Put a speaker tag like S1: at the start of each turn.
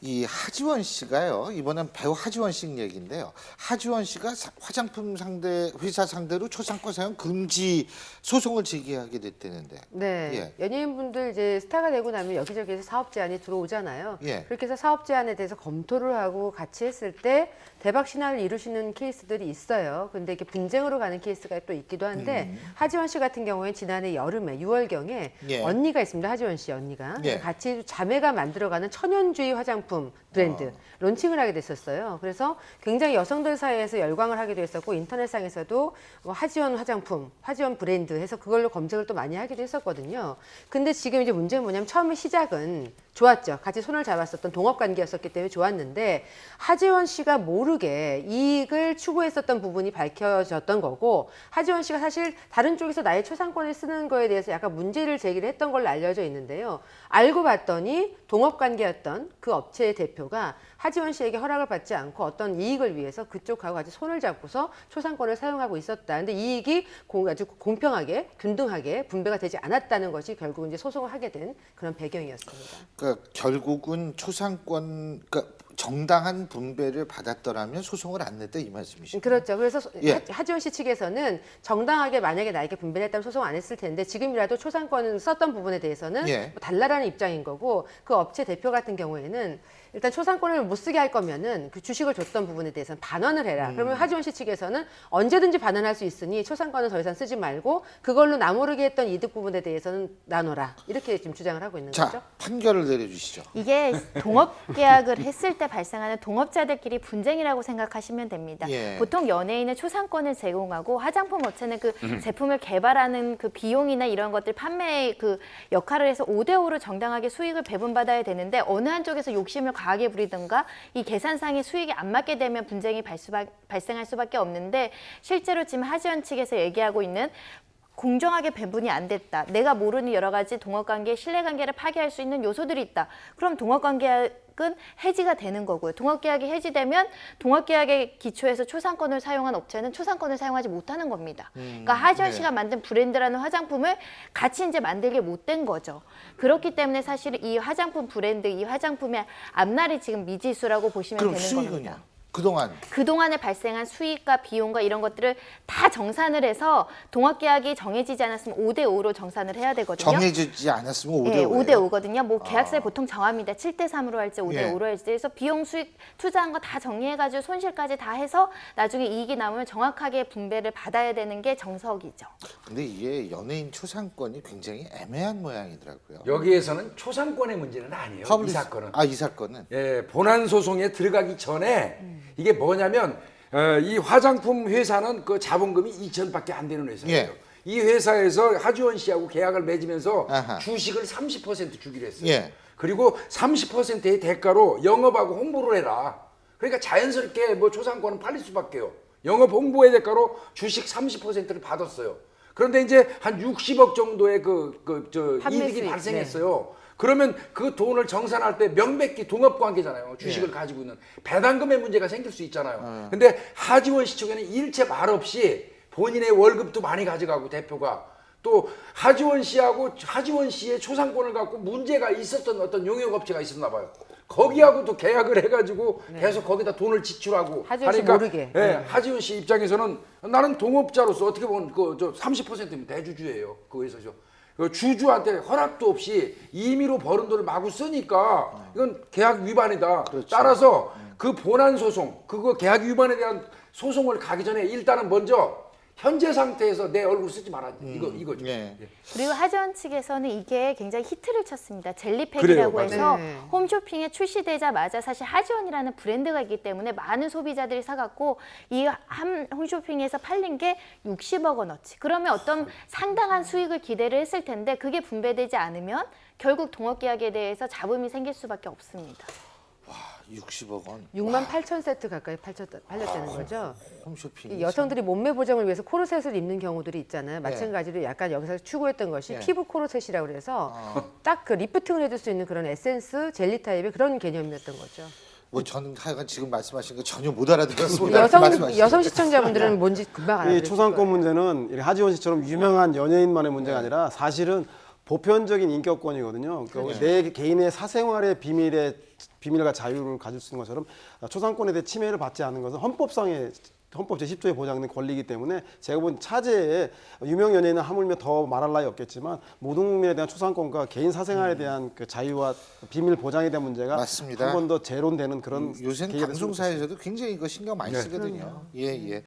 S1: 이 하지원 씨가요, 이번엔 배우 하지원 씨 얘기인데요. 하지원 씨가 화장품 회사 상대로 초상권 사용 금지 소송을 제기하게 됐다는데.
S2: 네, 연예인분들 이제 스타가 되고 나면 여기저기에서 사업 제안이 들어오잖아요.
S1: 예.
S2: 그렇게 해서 사업 제안에 대해서 검토를 하고 같이 했을 때 대박 신화를 이루시는 케이스들이 있어요. 근데 이게 분쟁으로 가는 케이스가 또 있기도 한데 하지원 씨 같은 경우에 지난해 여름에 6월경에
S1: 예.
S2: 언니가 있습니다. 하지원 씨 언니가
S1: 예.
S2: 같이 자매가 만들어가는 천연주의 화장품 브랜드 론칭을 하게 됐었어요. 그래서 굉장히 여성들 사이에서 열광을 하기도 했었고 인터넷상에서도 뭐 하지원 화장품, 하지원 브랜드 해서 그걸로 검색을 또 많이 하기도 했었거든요. 근데 지금 이제 문제는 뭐냐면 처음에 시작은 좋았죠. 같이 손을 잡았었던 동업관계였었기 때문에 좋았는데 하지원 씨가 모르게 이익을 추구했었던 부분이 밝혀졌던 거고 하지원 씨가 사실 다른 쪽에서 나의 초상권을 쓰는 거에 대해서 약간 문제를 제기를 했던 걸로 알려져 있는데요. 알고 봤더니 동업관계였던 그 업체의 대표가 하지원 씨에게 허락을 받지 않고 어떤 이익을 위해서 그쪽하고 같이 손을 잡고서 초상권을 사용하고 있었다. 근데 이익이 아주 공평하게, 균등하게 분배가 되지 않았다는 것이 결국 이제 소송을 하게 된 그런 배경이었습니다.
S1: 그러니까 결국은 초상권, 그러니까 정당한 분배를 받았더라면 소송을 안 냈다 이 말씀이시죠?
S2: 그렇죠. 그래서
S1: 예.
S2: 하지원 씨 측에서는 정당하게 만약에 나에게 분배를 했다면 소송 안 했을 텐데 지금이라도 초상권을 썼던 부분에 대해서는
S1: 예.
S2: 뭐 달라라는 입장인 거고 그 업체 대표 같은 경우에는 일단 초상권을 못 쓰게 할 거면은 그 주식을 줬던 부분에 대해서는 반환을 해라. 그러면 하지원 씨 측에서는 언제든지 반환할 수 있으니 초상권은 더 이상 쓰지 말고 그걸로 나무르게 했던 이득 부분에 대해서는 나눠라. 이렇게 지금 주장을 하고 있는 거죠.
S1: 자, 판결을 내려주시죠.
S3: 이게 동업 계약을 했을 때 발생하는 동업자들끼리 분쟁이라고 생각하시면 됩니다.
S1: 예.
S3: 보통 연예인은 초상권을 제공하고 화장품 업체는 그 제품을 개발하는 그 비용이나 이런 것들 판매의 그 역할을 해서 5대5로 정당하게 수익을 배분받아야 되는데 어느 한쪽에서 욕심을 과하게 부리든가 이 계산상의 수익이 안 맞게 되면 분쟁이 발생할 수밖에 없는데 실제로 지금 하지원 측에서 얘기하고 있는 공정하게 배분이 안 됐다. 내가 모르는 여러 가지 동업관계, 신뢰관계를 파괴할 수 있는 요소들이 있다. 그럼 동업관계약은 해지가 되는 거고요. 동업계약이 해지되면 동업계약의 기초에서 초상권을 사용한 업체는 초상권을 사용하지 못하는 겁니다. 그러니까 하지원
S1: 네.
S3: 씨가 만든 브랜드라는 화장품을 같이 이제 만들게 못 된 거죠. 그렇기 때문에 사실 이 화장품 브랜드, 이 화장품의 앞날이 지금 미지수라고 보시면
S1: 그럼
S3: 되는
S1: 수익은요?
S3: 겁니다.
S1: 그동안에
S3: 발생한 수익과 비용과 이런 것들을 다 정산을 해서 동업계약이 정해지지 않았으면 5대5로 정산을 해야 되거든요.
S1: 정해지지 않았으면 5대5.
S3: 네, 5대5거든요. 뭐 계약서에 보통 정합니다. 7대3으로 할지 5대5로 할지. 그래서 비용, 수익, 투자한 거 다 정리해가지고 손실까지 다 해서 나중에 이익이 남으면 정확하게 분배를 받아야 되는 게 정석이죠.
S1: 근데 이게 연예인 초상권이 굉장히 애매한 모양이더라고요.
S4: 여기에서는 초상권의 문제는 아니에요. 이 사건은.
S1: 이 사건은.
S4: 예, 본안 소송에 들어가기 전에 이게 뭐냐면 이 화장품 회사는 그 자본금이 2천밖에 안 되는 회사예요.
S1: 예.
S4: 이 회사에서 하지원 씨하고 계약을 맺으면서
S1: 아하.
S4: 주식을 30% 주기로 했어요.
S1: 예.
S4: 그리고 30%의 대가로 영업하고 홍보를 해라. 그러니까 자연스럽게 뭐 초상권은 팔릴 수밖에요. 영업 홍보의 대가로 주식 30%를 받았어요. 그런데 이제 한 60억 정도의
S2: 판매
S4: 이득이
S2: 수익,
S4: 발생했어요. 그러면 그 돈을 정산할 때 명백히 동업관계잖아요. 주식을 가지고 있는 배당금의 문제가 생길 수 있잖아요. 근데 하지원 씨 측에는 일체 말 없이 본인의 월급도 많이 가져가고 대표가 또 하지원 씨의 초상권을 갖고 문제가 있었던 어떤 용역업체가 있었나 봐요. 거기하고도 계약을 해가지고 계속 거기다 돈을 지출하고
S2: 하지원 씨 모르게.
S4: 예, 하지원 씨 입장에서는 나는 동업자로서 어떻게 보면 그 30%면 대주주예요. 그 회사죠. 그 주주한테 허락도 없이 임의로 버는 돈을 마구 쓰니까 이건 계약 위반이다.
S1: 그렇죠.
S4: 따라서 그 본안 소송, 그거 계약 위반에 대한 소송을 가기 전에 일단은 먼저 현재 상태에서 내 얼굴 쓰지 마라. 이거죠.
S1: 예.
S3: 그리고 하지원 측에서는 이게 굉장히 히트를 쳤습니다. 젤리팩이라고
S4: 그래요,
S3: 해서
S2: 네.
S3: 홈쇼핑에 출시되자마자 사실 하지원이라는 브랜드가 있기 때문에 많은 소비자들이 사갖고 이 한 홈쇼핑에서 팔린 게 60억 원어치. 그러면 어떤 상당한 수익을 기대를 했을 텐데 그게 분배되지 않으면 결국 동업계약에 대해서 잡음이 생길 수밖에 없습니다.
S1: 60억 원.
S2: 6만 8천 세트 가까이 팔렸다는 거죠.
S1: 홈쇼핑.
S2: 이 여성들이 몸매 보정을 위해서 코르셋을 입는 경우들이 있잖아요.
S1: 네.
S2: 마찬가지로 약간 여기서 추구했던 것이
S1: 네.
S2: 피부 코르셋이라고 그래서 딱 그 리프팅을 해줄 수 있는 그런 에센스, 젤리 타입의 그런 개념이었던 거죠.
S1: 뭐 저는 하여간 지금 말씀하신 거 전혀 못 알아들었습니다.
S2: 여성 시청자분들은 뭔지 금방
S5: 이
S2: 알아들을
S5: 초상권
S2: 거예요.
S5: 문제는 하지원 씨처럼 유명한 연예인만의 문제가 아니라 사실은 보편적인 인격권이거든요. 그러니까 내 개인의 사생활의 비밀과 자유를 가질 수 있는 것처럼 초상권에 대해 침해를 받지 않는 것은 헌법 제10조에 보장된 권리이기 때문에 제가 본 차제에 유명 연예인은 하물며 더 말할 나위 없겠지만 모든 국민에 대한 초상권과 개인 사생활에 대한 그 자유와 비밀 보장에 대한 문제가
S1: 맞습니다.
S5: 한 번 더 재론되는 그런
S1: 요새
S5: 계기가 됐으면
S1: 방송사에서도 굉장히 이거 신경 많이
S3: 네.
S1: 쓰거든요. 예, 예.